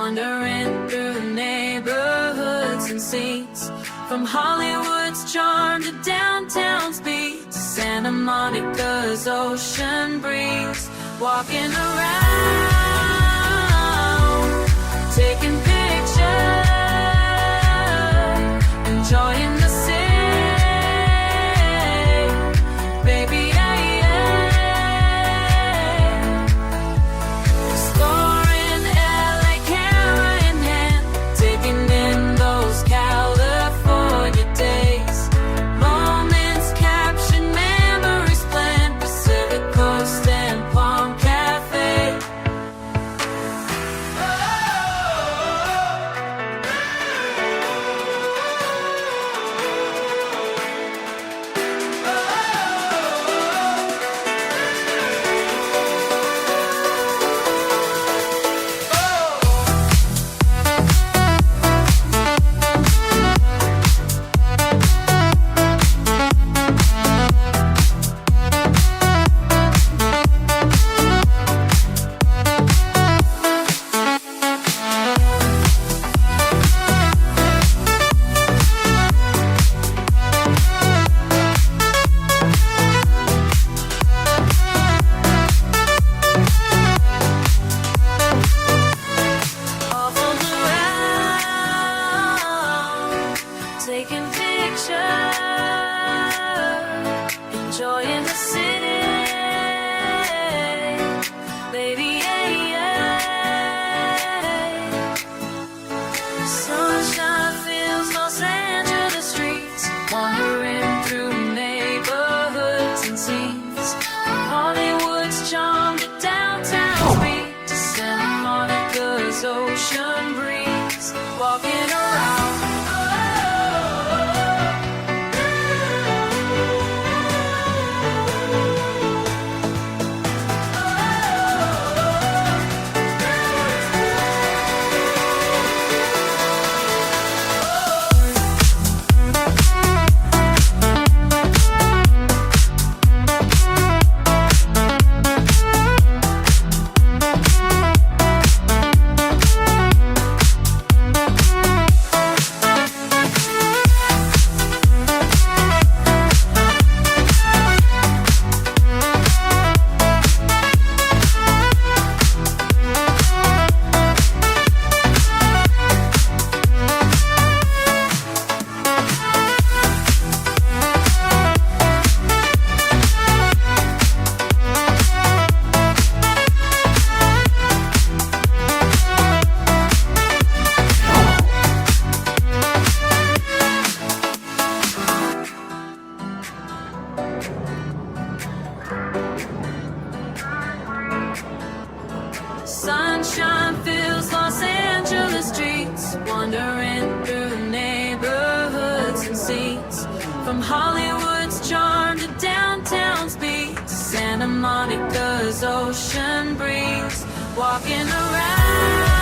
wandering through neighborhoods and scenes. From Hollywood's charm to downtown's beat, to Santa Monica's ocean breeze. Walking around, taking pictures, enjoying the city. Baby, exploring LA, camera in hand, taking in those California days. Moments captured, memories planned, Pacific Coast and Palm Cafe. Taking pictures, enjoying the city. Baby, sunshine fills Los Angeles streets, wandering through neighborhoods and scenes. Hollywood's charm to downtown's beat, to Santa Monica's ocean breeze. Walking around, sunshine fills Los Angeles streets, wandering through neighborhoods and scenes. From Hollywood's charm to downtown's beat, to Santa Monica's ocean breeze. Walking around,